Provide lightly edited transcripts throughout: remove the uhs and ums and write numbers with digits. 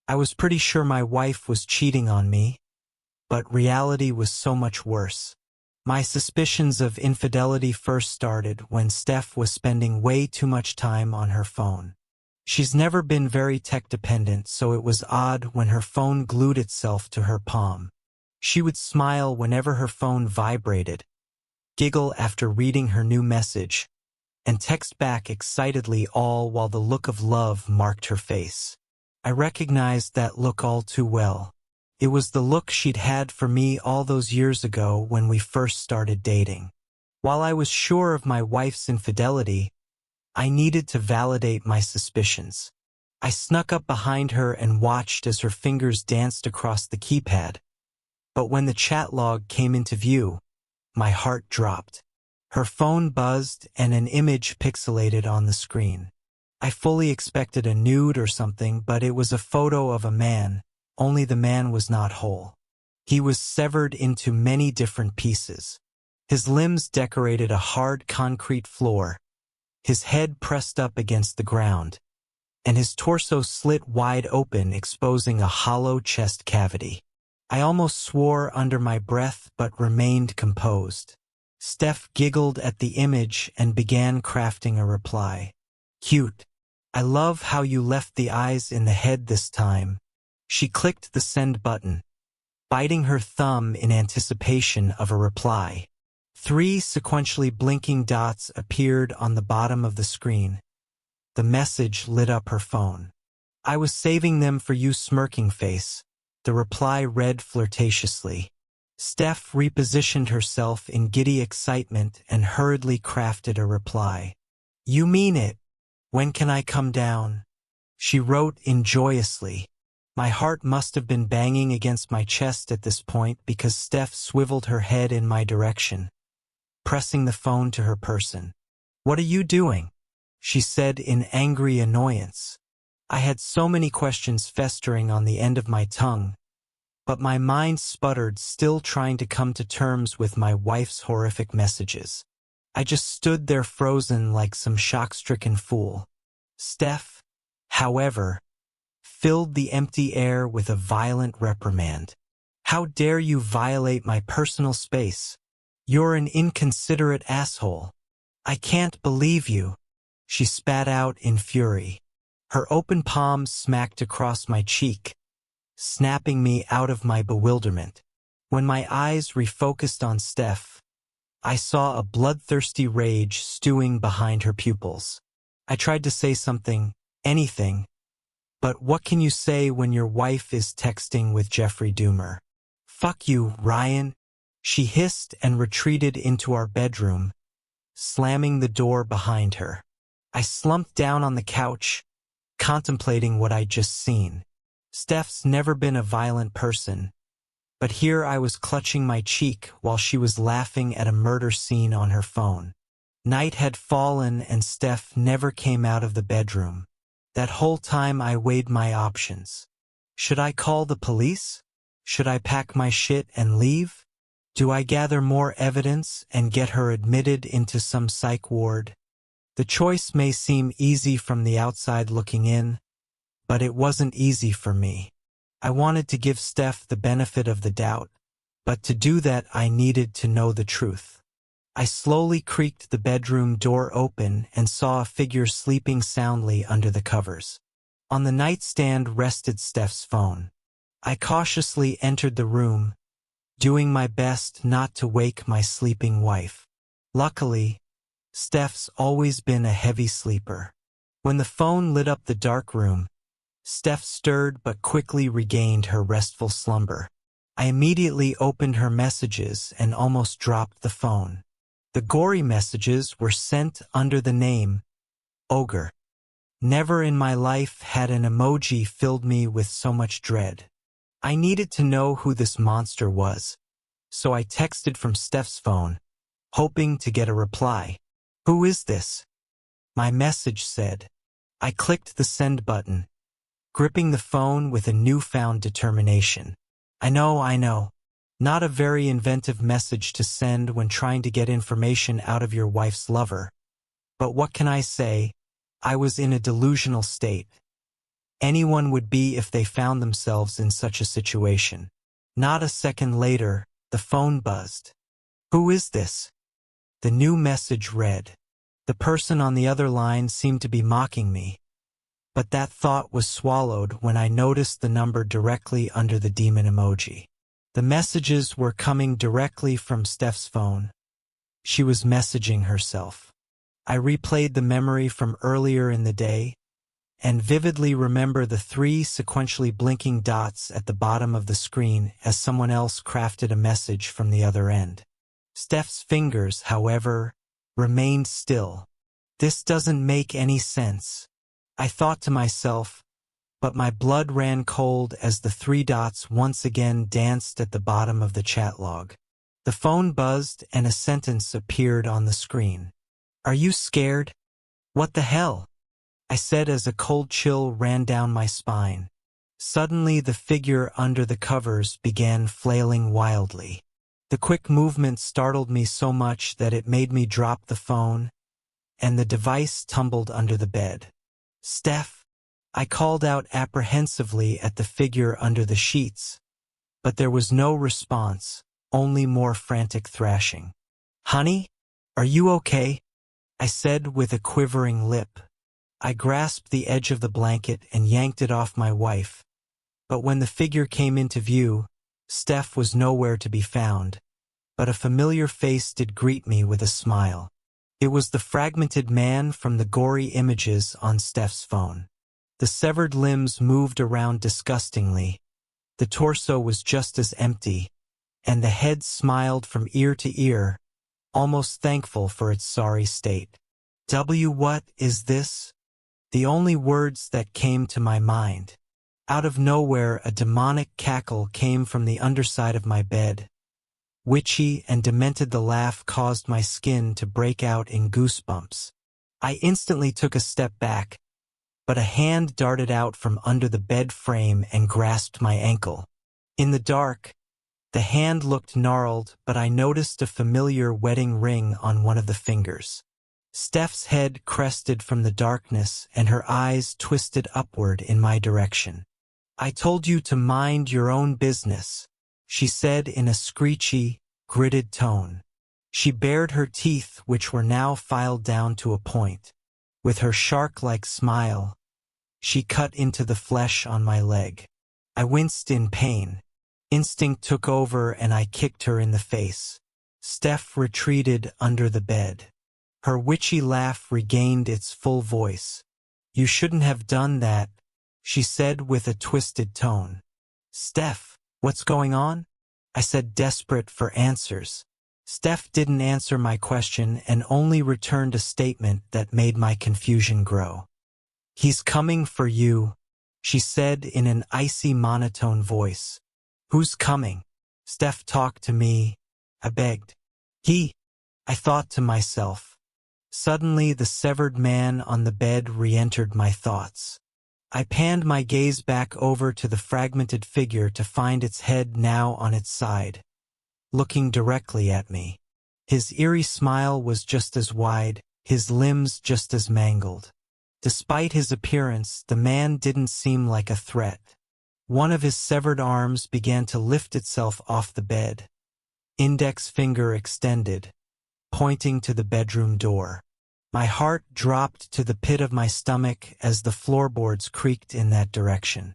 I was pretty sure my wife was cheating on me, but reality was so much worse. My suspicions of infidelity first started when Steph was spending way too much time on her phone. She's never been very tech-dependent, so it was odd when her phone glued itself to her palm. She would smile whenever her phone vibrated, giggle after reading her new message, and text back excitedly, all while the look of love marked her face. I recognized that look all too well. It was the look she'd had for me all those years ago when we first started dating. While I was sure of my wife's infidelity, I needed to validate my suspicions. I snuck up behind her and watched as her fingers danced across the keypad. But when the chat log came into view, my heart dropped. Her phone buzzed and an image pixelated on the screen. I fully expected a nude or something, but it was a photo of a man, only the man was not whole. He was severed into many different pieces. His limbs decorated a hard concrete floor, his head pressed up against the ground, and his torso slit wide open, exposing a hollow chest cavity. I almost swore under my breath but remained composed. Steph giggled at the image and began crafting a reply. "Cute. I love how you left the eyes in the head this time." She clicked the send button, biting her thumb in anticipation of a reply. 3 sequentially blinking dots appeared on the bottom of the screen. The message lit up her phone. "I was saving them for you, smirking face," the reply read flirtatiously. Steph repositioned herself in giddy excitement and hurriedly crafted a reply. "You mean it? When can I come down?" she wrote joyously. My heart must have been banging against my chest at this point because Steph swiveled her head in my direction, pressing the phone to her person. "What are you doing?" she said in angry annoyance. I had so many questions festering on the end of my tongue, but my mind sputtered, still trying to come to terms with my wife's horrific messages. I just stood there frozen like some shock-stricken fool. Steph, however, filled the empty air with a violent reprimand. "How dare you violate my personal space? You're an inconsiderate asshole. I can't believe you," she spat out in fury. Her open palm smacked across my cheek, snapping me out of my bewilderment. When my eyes refocused on Steph, I saw a bloodthirsty rage stewing behind her pupils. I tried to say something, anything, but what can you say when your wife is texting with Jeffrey Dahmer? "Fuck you, Ryan," she hissed and retreated into our bedroom, slamming the door behind her. I slumped down on the couch, contemplating what I'd just seen. Steph's never been a violent person, but here I was clutching my cheek while she was laughing at a murder scene on her phone. Night had fallen and Steph never came out of the bedroom. That whole time I weighed my options. Should I call the police? Should I pack my shit and leave? Do I gather more evidence and get her admitted into some psych ward? The choice may seem easy from the outside looking in, but it wasn't easy for me. I wanted to give Steph the benefit of the doubt, but to do that I needed to know the truth. I slowly creaked the bedroom door open and saw a figure sleeping soundly under the covers. On the nightstand rested Steph's phone. I cautiously entered the room, doing my best not to wake my sleeping wife. Luckily, Steph's always been a heavy sleeper. When the phone lit up the dark room, Steph stirred but quickly regained her restful slumber. I immediately opened her messages and almost dropped the phone. The gory messages were sent under the name Ogre. Never in my life had an emoji filled me with so much dread. I needed to know who this monster was, so I texted from Steph's phone, hoping to get a reply. "Who is this?" my message said. I clicked the send button, gripping the phone with a newfound determination. I know. Not a very inventive message to send when trying to get information out of your wife's lover. But what can I say? I was in a delusional state. anyone would be if they found themselves in such a situation. Not a second later, the phone buzzed. "Who is this?" The new message read. The person on the other line seemed to be mocking me, but that thought was swallowed when I noticed the number directly under the demon emoji. The messages were coming directly from Steph's phone. She was messaging herself. I replayed the memory from earlier in the day and vividly remember the 3 sequentially blinking dots at the bottom of the screen as someone else crafted a message from the other end. Steph's fingers, however, remained still. This doesn't make any sense, I thought to myself, but my blood ran cold as the 3 dots once again danced at the bottom of the chat log. The phone buzzed and a sentence appeared on the screen. "Are you scared?" "What the hell?" I said as a cold chill ran down my spine. Suddenly the figure under the covers began flailing wildly. The quick movement startled me so much that it made me drop the phone, and the device tumbled under the bed. "Steph," I called out apprehensively at the figure under the sheets, but there was no response, only more frantic thrashing. "Honey, are you okay?" I said with a quivering lip. I grasped the edge of the blanket and yanked it off my wife, but when the figure came into view, Steph was nowhere to be found, but a familiar face did greet me with a smile. It was the fragmented man from the gory images on Steph's phone. The severed limbs moved around disgustingly. The torso was just as empty, and the head smiled from ear to ear, almost thankful for its sorry state. What is this?" The only words that came to my mind. Out of nowhere, a demonic cackle came from the underside of my bed. Witchy and demented, the laugh caused my skin to break out in goosebumps. I instantly took a step back, but a hand darted out from under the bed frame and grasped my ankle. In the dark, the hand looked gnarled, but I noticed a familiar wedding ring on one of the fingers. Steph's head crested from the darkness and her eyes twisted upward in my direction. "I told you to mind your own business," she said in a screechy, gritted tone. She bared her teeth, which were now filed down to a point. With her shark-like smile, she cut into the flesh on my leg. I winced in pain. Instinct took over and I kicked her in the face. Steph retreated under the bed. Her witchy laugh regained its full voice. "You shouldn't have done that," she said with a twisted tone. "Steph, what's going on?" I said, desperate for answers. Steph didn't answer my question and only returned a statement that made my confusion grow. "He's coming for you," she said in an icy monotone voice. "Who's coming?" "Steph, talk to me," I begged. "He," I thought to myself. Suddenly the severed man on the bed re-entered my thoughts. I panned my gaze back over to the fragmented figure to find its head now on its side, looking directly at me. His eerie smile was just as wide, his limbs just as mangled. Despite his appearance, the man didn't seem like a threat. One of his severed arms began to lift itself off the bed, index finger extended, pointing to the bedroom door. My heart dropped to the pit of my stomach as the floorboards creaked in that direction.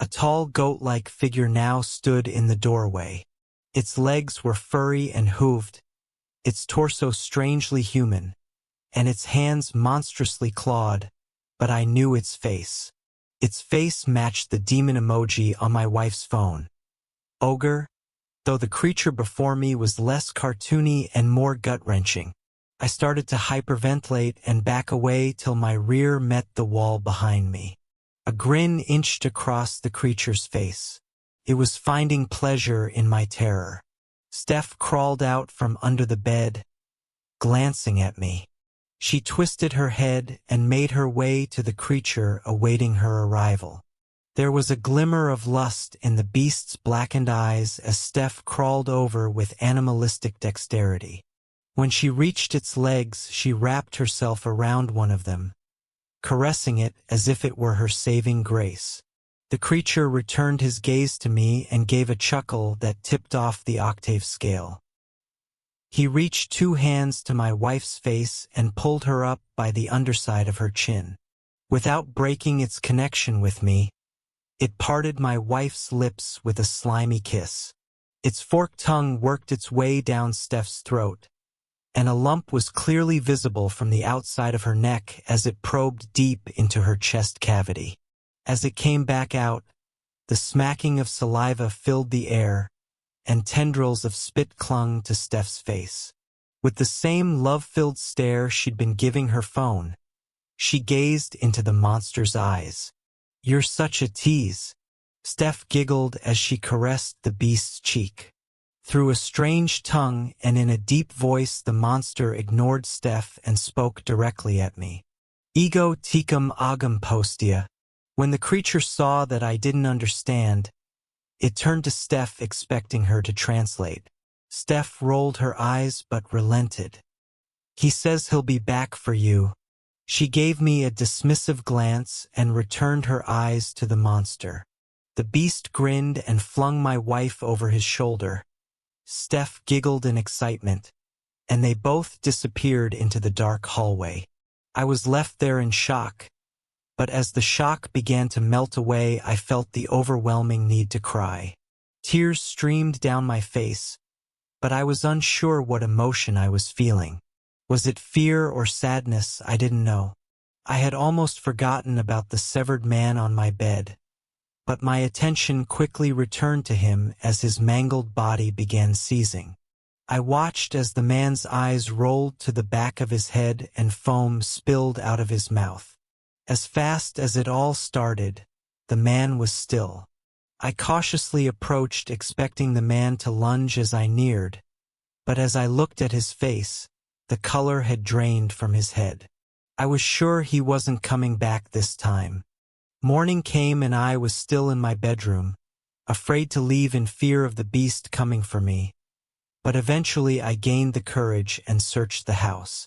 A tall goat-like figure now stood in the doorway. Its legs were furry and hooved, its torso strangely human, and its hands monstrously clawed, but I knew its face. Its face matched the demon emoji on my wife's phone. Ogre, though the creature before me was less cartoony and more gut-wrenching. I started to hyperventilate and back away till my rear met the wall behind me. A grin inched across the creature's face. It was finding pleasure in my terror. Steph crawled out from under the bed, glancing at me. She twisted her head and made her way to the creature awaiting her arrival. There was a glimmer of lust in the beast's blackened eyes as Steph crawled over with animalistic dexterity. When she reached its legs, she wrapped herself around one of them, caressing it as if it were her saving grace. The creature returned his gaze to me and gave a chuckle that tipped off the octave scale. He reached 2 hands to my wife's face and pulled her up by the underside of her chin. Without breaking its connection with me, it parted my wife's lips with a slimy kiss. Its forked tongue worked its way down Steph's throat, and a lump was clearly visible from the outside of her neck as it probed deep into her chest cavity. As it came back out, the smacking of saliva filled the air, and tendrils of spit clung to Steph's face. With the same love-filled stare she'd been giving her phone, she gazed into the monster's eyes. "You're such a tease," Steph giggled as she caressed the beast's cheek. Through a strange tongue and in a deep voice, the monster ignored Steph and spoke directly at me. "Ego tecum agam postia." When the creature saw that I didn't understand, it turned to Steph, expecting her to translate. Steph rolled her eyes but relented. "He says he'll be back for you." She gave me a dismissive glance and returned her eyes to the monster. The beast grinned and flung my wife over his shoulder. Steph giggled in excitement, and they both disappeared into the dark hallway. I was left there in shock, but as the shock began to melt away, I felt the overwhelming need to cry. Tears streamed down my face, but I was unsure what emotion I was feeling. Was it fear or sadness? I didn't know. I had almost forgotten about the severed man on my bed, but my attention quickly returned to him as his mangled body began seizing. I watched as the man's eyes rolled to the back of his head and foam spilled out of his mouth. As fast as it all started, the man was still. I cautiously approached, expecting the man to lunge as I neared, but as I looked at his face, the color had drained from his head. I was sure he wasn't coming back this time. Morning came and I was still in my bedroom, afraid to leave in fear of the beast coming for me. But eventually I gained the courage and searched the house.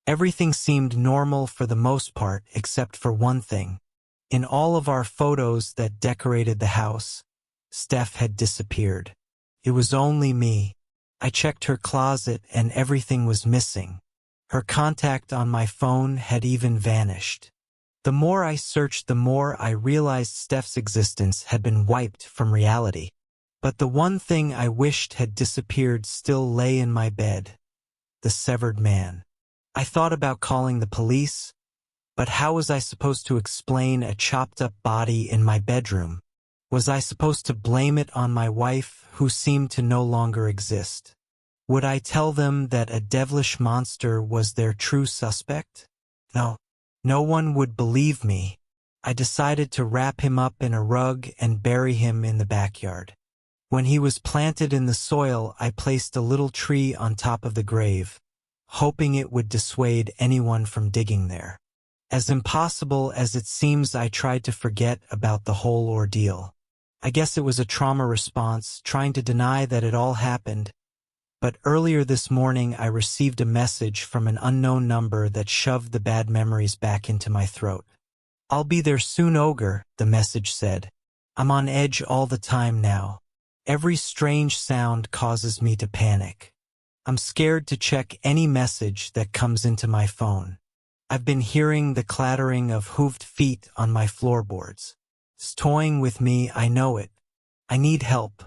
Everything seemed normal for the most part, except for one thing. In all of our photos that decorated the house, Steph had disappeared. It was only me. I checked her closet and everything was missing. Her contact on my phone had even vanished. The more I searched, the more I realized Steph's existence had been wiped from reality. But the one thing I wished had disappeared still lay in my bed: the severed man. I thought about calling the police, but how was I supposed to explain a chopped-up body in my bedroom? Was I supposed to blame it on my wife, who seemed to no longer exist? Would I tell them that a devilish monster was their true suspect? No. No one would believe me. I decided to wrap him up in a rug and bury him in the backyard. When he was planted in the soil, I placed a little tree on top of the grave, hoping it would dissuade anyone from digging there. As impossible as it seems, I tried to forget about the whole ordeal. I guess it was a trauma response, trying to deny that it all happened. But earlier this morning I received a message from an unknown number that shoved the bad memories back into my throat. "I'll be there soon, Ogre," the message said. "I'm on edge all the time now. Every strange sound causes me to panic. I'm scared to check any message that comes into my phone. I've been hearing the clattering of hooved feet on my floorboards. It's toying with me, I know it. I need help.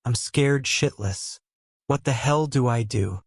I'm scared shitless. What the hell do I do?"